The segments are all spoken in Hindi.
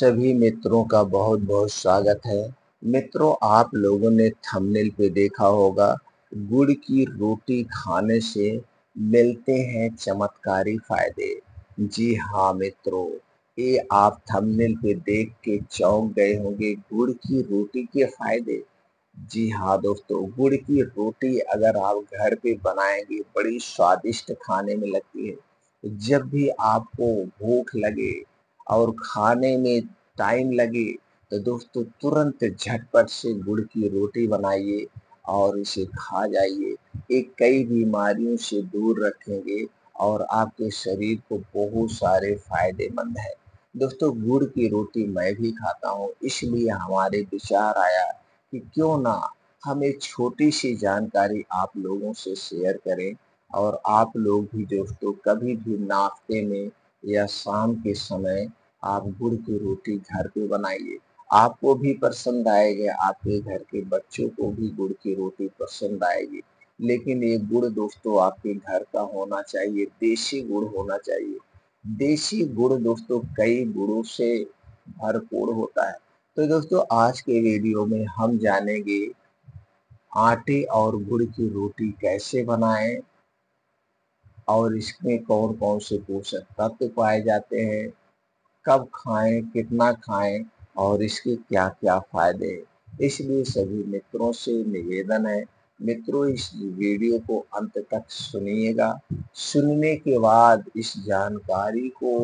सभी मित्रों का बहुत बहुत स्वागत है। मित्रों, आप लोगों ने थंबनेल पे देखा होगा, गुड़ की रोटी खाने से मिलते हैं चमत्कारी फायदे। जी हाँ मित्रों, ये आप थंबनेल पे देख के चौंक गए होंगे, गुड़ की रोटी के फायदे। जी हाँ दोस्तों, गुड़ की रोटी अगर आप घर पे बनाएंगे बड़ी स्वादिष्ट खाने में लगती है। जब भी आपको भूख लगे और खाने में टाइम लगे तो दोस्तों तुरंत झटपट से गुड़ की रोटी बनाइए और इसे खा जाइए। ये कई बीमारियों से दूर रखेंगे और आपके शरीर को बहुत सारे फायदेमंद है। दोस्तों, गुड़ की रोटी मैं भी खाता हूँ, इसलिए हमारे विचार आया कि क्यों ना हम एक छोटी सी जानकारी आप लोगों से शेयर करें और आप लोग भी दोस्तों कभी भी नाश्ते में या शाम के समय आप गुड़ की रोटी घर पे बनाइए। आपको भी पसंद आएगा, आपके घर के बच्चों को भी गुड़ की रोटी पसंद आएगी। लेकिन ये गुड़ दोस्तों आपके घर का होना चाहिए, देसी गुड़ होना चाहिए। देसी गुड़ दोस्तों कई गुड़ों से भरपूर होता है। तो दोस्तों आज के वीडियो में हम जानेंगे आटे और गुड़ की रोटी कैसे बनाएं और इसमें कौन कौन से पोषक तत्व पाए जाते हैं, कब खाएं, कितना खाएं और इसके क्या क्या फायदे हैं। इसलिए सभी मित्रों से निवेदन है, मित्रों इस वीडियो को अंत तक सुनिएगा। सुनने के बाद इस जानकारी को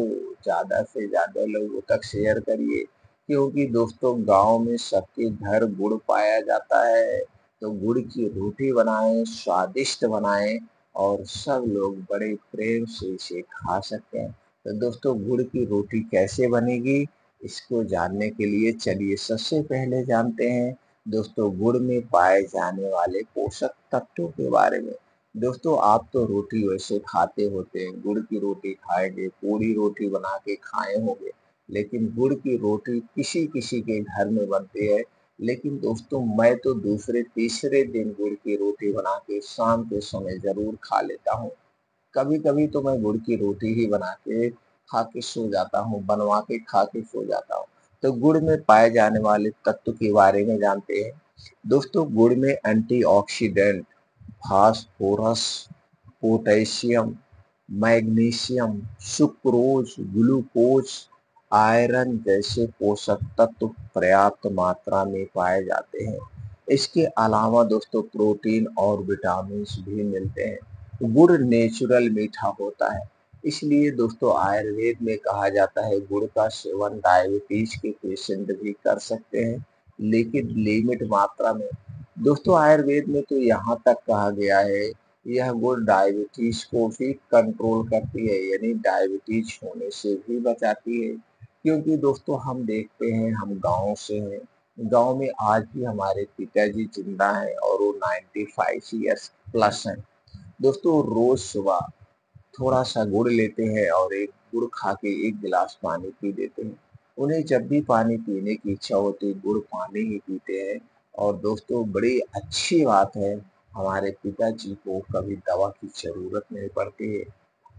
ज़्यादा से ज़्यादा लोगों तक शेयर करिए, क्योंकि दोस्तों गांव में सबके घर गुड़ पाया जाता है। तो गुड़ की रोटी बनाएं, स्वादिष्ट बनाएं और सब लोग बड़े प्रेम से इसे खा सकते हैं। तो दोस्तों गुड़ की रोटी कैसे बनेगी, इसको जानने के लिए चलिए सबसे पहले जानते हैं दोस्तों गुड़ में पाए जाने वाले पोषक तत्वों के बारे में। दोस्तों आप तो रोटी वैसे खाते होते हैं, गुड़ की रोटी खाएंगे, पूरी रोटी बना के खाए होंगे, लेकिन गुड़ की रोटी किसी किसी के घर में बनती है। लेकिन दोस्तों मैं तो दूसरे तीसरे दिन गुड़ की रोटी बना के शाम के समय जरूर खा लेता हूँ। कभी कभी तो मैं गुड़ की रोटी ही बना के खा के सो जाता हूँ, बनवा के खा के सो जाता हूँ। तो गुड़ में पाए जाने वाले तत्व के बारे में जानते हैं। दोस्तों गुड़ में antioxidant, phosphorus, potassium, magnesium, sucrose, glucose, iron जैसे पोषक तत्व पर्याप्त मात्रा में पाए जाते हैं। इसके अलावा दोस्तों प्रोटीन और विटामिन भी मिलते हैं। गुड़ नेचुरल मीठा होता है, इसलिए दोस्तों आयुर्वेद में कहा जाता है गुड़ का सेवन डायबिटीज के पेशेंट भी कर सकते हैं, लेकिन लिमिट मात्रा में। दोस्तों आयुर्वेद में तो यहाँ तक कहा गया है यह गुड़ डायबिटीज को भी कंट्रोल करती है, यानी डायबिटीज होने से भी बचाती है। क्योंकि दोस्तों हम देखते हैं, हम गांव से हैं, गांव में आज भी हमारे पिताजी जिंदा हैं और वो 95 ईयर्स प्लस हैं। दोस्तों रोज सुबह थोड़ा सा गुड़ लेते हैं और एक गुड़ खा के एक गिलास पानी पी देते हैं। उन्हें जब भी पानी पीने की इच्छा होती है गुड़ पानी ही पीते हैं। और दोस्तों बड़ी अच्छी बात है, हमारे पिताजी को कभी दवा की जरूरत नहीं पड़ती है।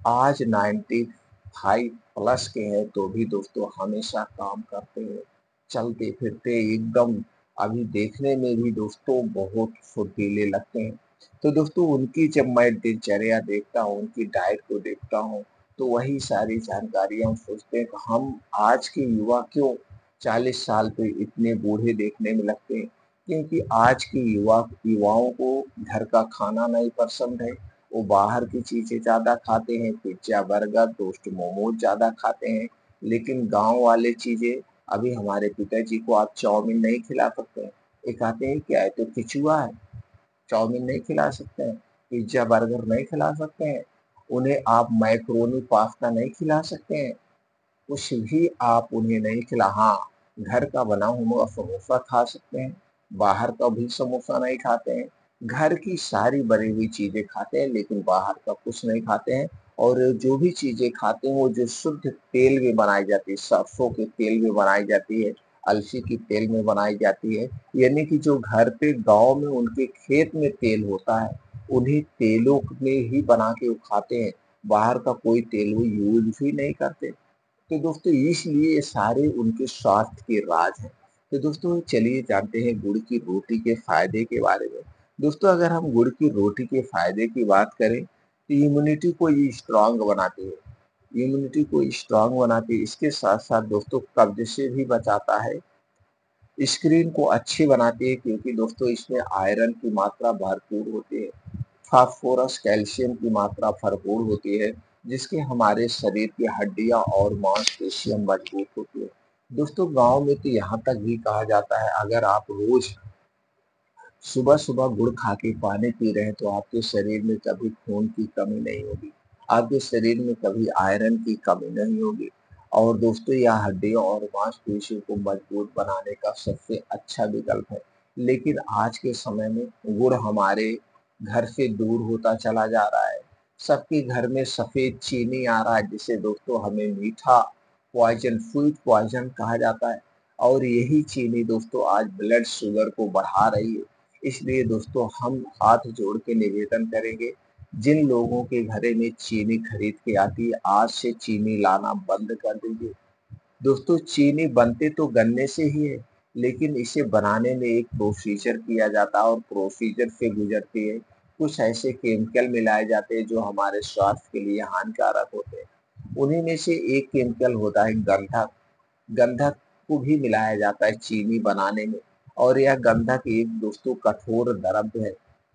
आज 95 प्लस के हैं तो भी दोस्तों हमेशा काम करते हैं, चलते फिरते एकदम अभी देखने में भी दोस्तों बहुत फुर्तीले लगते हैं। तो दोस्तों उनकी जब मैं दिनचर्या देखता हूँ, उनकी डाइट को देखता हूँ, तो वही सारी जानकारी हम सोचते हैं कि हम आज के युवा क्यों 40 साल पे इतने बूढ़े देखने में लगते हैं। क्योंकि आज के युवाओं को घर का खाना नहीं पसंद है, वो बाहर की चीजें ज्यादा खाते हैं, पिज्जा बर्गर टोस्ट मोमोज ज्यादा खाते हैं। लेकिन गांव वाले चीजें, अभी हमारे पिताजी को आप चाउमीन नहीं खिला सकते हैं। ये कहते हैं क्या है, तो किचुआ है, चाउमीन नहीं खिला सकते हैं, पिज्जा बर्गर नहीं खिला सकते हैं, उन्हें आप मैक्रोनी पास्ता नहीं खिला सकते हैं, कुछ भी आप उन्हें नहीं खिला। हाँ, घर का बना हुआ समोसा खा सकते हैं, बाहर का भी समोसा नहीं खाते हैं। घर की सारी बनी हुई चीजें खाते हैं, लेकिन बाहर का कुछ नहीं खाते हैं। और जो भी चीजें खाते हैं वो जो शुद्ध तेल में बनाई जाती है, सरसों के तेल में बनाई जाती है, अलसी की तेल में बनाई जाती है। यानी कि जो घर पे गांव में उनके खेत में तेल होता है, उन्हीं तेलों में ही बना के वो खाते हैं। बाहर का कोई तेल वो यूज भी नहीं करते। तो दोस्तों इसलिए ये सारे उनके स्वास्थ्य के राज हैं। तो दोस्तों चलिए जानते हैं गुड़ की रोटी के फ़ायदे के बारे में। दोस्तों अगर हम गुड़ की रोटी के फ़ायदे की बात करें, तो इम्यूनिटी को ये स्ट्रॉन्ग बनाती है। इम्यूनिटी को स्ट्रॉन्ग बनाती है, इसके साथ-साथ दोस्तों कब्ज़ से भी बचाता है। स्किन को अच्छी बनाती है क्योंकि दोस्तों इसमें आयरन की मात्रा भरपूर होती है। फास्फोरस, कैल्शियम की मात्रा भरपूर होती है, जिसके हमारे शरीर की हड्डियाँ और मांसपेशियाँ मजबूत होती है। दोस्तों गाँव में तो यहाँ तक भी कहा जाता है अगर आप रोज़ सुबह-सुबह गुड़ खा के पानी पी रहे हैं तो आपके शरीर में कभी खून की कमी नहीं होगी। आपके शरीर में कभी आयरन की कमी नहीं होगी और दोस्तों यह हड्डियों और मांसपेशियों को मजबूत बनाने का सबसे अच्छा विकल्प है। लेकिन आज के समय में गुड़ हमारे घर से दूर होता चला जा रहा है। सबके घर में सफ़ेद चीनी आ रहा है जिसे दोस्तों हमें मीठा पॉइज़न, फूड पॉइज़न कहा जाता है और यही चीनी दोस्तों आज ब्लड शुगर को बढ़ा रही है। इसलिए दोस्तों हम हाथ जोड़ के निवेदन करेंगे, जिन लोगों के घरे में चीनी खरीद के आती है, आज से चीनी लाना बंद कर दीजिए। दोस्तों चीनी बनते तो गन्ने से ही है, लेकिन इसे बनाने में एक प्रोसीजर किया जाता है और प्रोसीजर से गुजरती है। कुछ ऐसे केमिकल मिलाए जाते हैं जो हमारे स्वास्थ्य के लिए हानिकारक होते हैं। उन्हीं में से एक केमिकल होता है गंधक। गंधक को भी मिलाया जाता है चीनी बनाने में और यह गंधक एक दोस्तों कठोर द्रव्य है।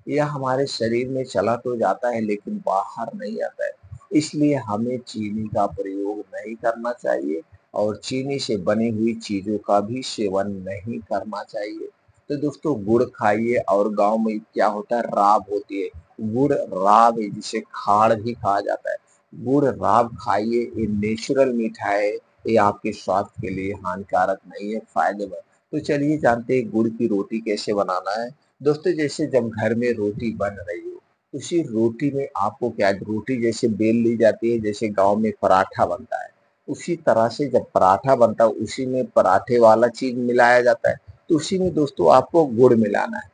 यह हमारे शरीर में चला तो जाता है लेकिन बाहर नहीं आता है। इसलिए हमें चीनी का प्रयोग नहीं करना चाहिए और चीनी से बनी हुई चीज़ों का भी सेवन नहीं करना चाहिए। तो दोस्तों गुड़ खाइए और गाँव में क्या होता है राब होती है। गुड़ राब है जिसे खाड़ भी कहा जाता है। गुड़ राब खाइए, ये नेचुरल मिठाई है, ये आपके स्वास्थ्य के लिए हानिकारक नहीं है, फ़ायदेमंद। तो चलिए जानते हैं गुड़ की रोटी कैसे बनाना है। दोस्तों जैसे जब घर में रोटी बन रही हो, उसी रोटी में आपको क्या है रोटी जैसे बेल ली जाती है, जैसे गाँव में पराठा बनता है, उसी तरह से जब पराठा बनता है उसी में पराठे वाला चीज़ मिलाया जाता है, तो उसी में दोस्तों आपको गुड़ मिलाना है।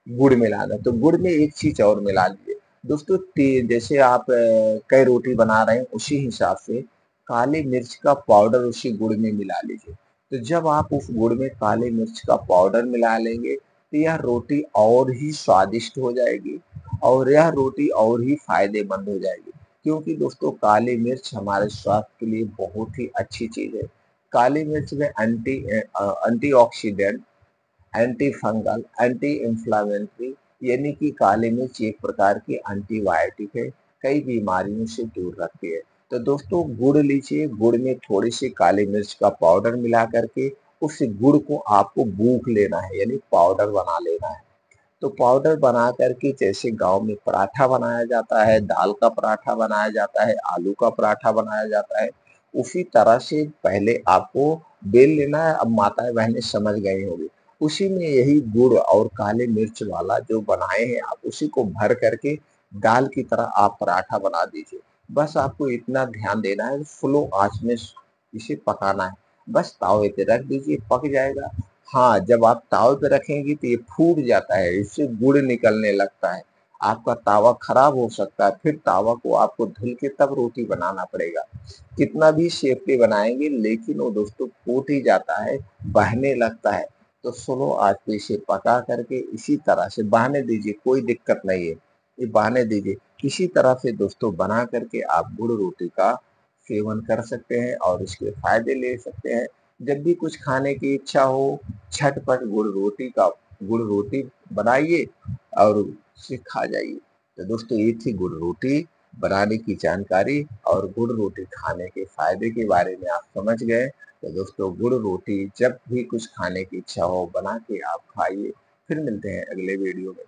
गुड़ मिलाना है, तो गुड़ में एक चीज़ और मिला लीजिए। दोस्तों जैसे आप कई रोटी बना रहे हैं उसी हिसाब से काली मिर्च का पाउडर उसी गुड़ में मिला लीजिए। तो जब आप उस गुड़ में काली मिर्च का पाउडर मिला लेंगे, तो यह रोटी और ही स्वादिष्ट हो जाएगी और यह रोटी और ही फ़ायदेमंद हो जाएगी। क्योंकि दोस्तों काली मिर्च हमारे स्वास्थ्य के लिए बहुत ही अच्छी चीज़ है। काली मिर्च में antioxidant, anti fungal, anti inflammatory यानी कि काली मिर्च एक प्रकार की एंटीबायोटिक है, कई बीमारियों से दूर रखती है। तो दोस्तों गुड़ लीजिए, गुड़ में थोड़ी सी काली मिर्च का पाउडर मिला करके उस गुड़ को आपको बूक लेना है यानी पाउडर बना लेना है। तो पाउडर बना करके जैसे गाँव में पराठा बनाया जाता है, दाल का पराठा बनाया जाता है, आलू का पराठा बनाया जाता है, उसी तरह से पहले आपको बेल लेना है। अब माताएँ-बहनें समझ गई होंगी। उसी में यही गुड़ और काले मिर्च वाला जो बनाए हैं आप उसी को भर करके दाल की तरह आप पराठा बना दीजिए। बस आपको इतना ध्यान देना है स्लो आँच में इसे पकाना है। बस तवे पे रख दीजिए, पक जाएगा। हाँ, जब आप ताव पे रखेंगी तो ये फूट जाता है, इससे गुड़ निकलने लगता है। आपका तावा खराब हो सकता है, फिर तावा को आपको धुल के तब रोटी बनाना पड़ेगा। कितना भी सेफ्टी बनाएँगे लेकिन वो दोस्तों फूट ही जाता है, बहने लगता है। तो स्लो आँच पे इसे पका करके इसी तरह से बहने दीजिए, कोई दिक्कत नहीं है। ये बहने दीजिए। इसी तरह से दोस्तों बना करके आप गुड़ रोटी का सेवन कर सकते हैं और इसके फ़ायदे ले सकते हैं। जब भी कुछ खाने की इच्छा हो, झटपट गुड़ रोटी बनाइए और उसे खा जाइए। तो दोस्तों ये थी गुड़ रोटी बनाने की जानकारी और गुड़ रोटी खाने के फ़ायदे के बारे में आप समझ गए। तो दोस्तों गुड़ रोटी जब भी कुछ खाने की इच्छा हो बना के आप खाइए। फिर मिलते हैं अगले वीडियो में।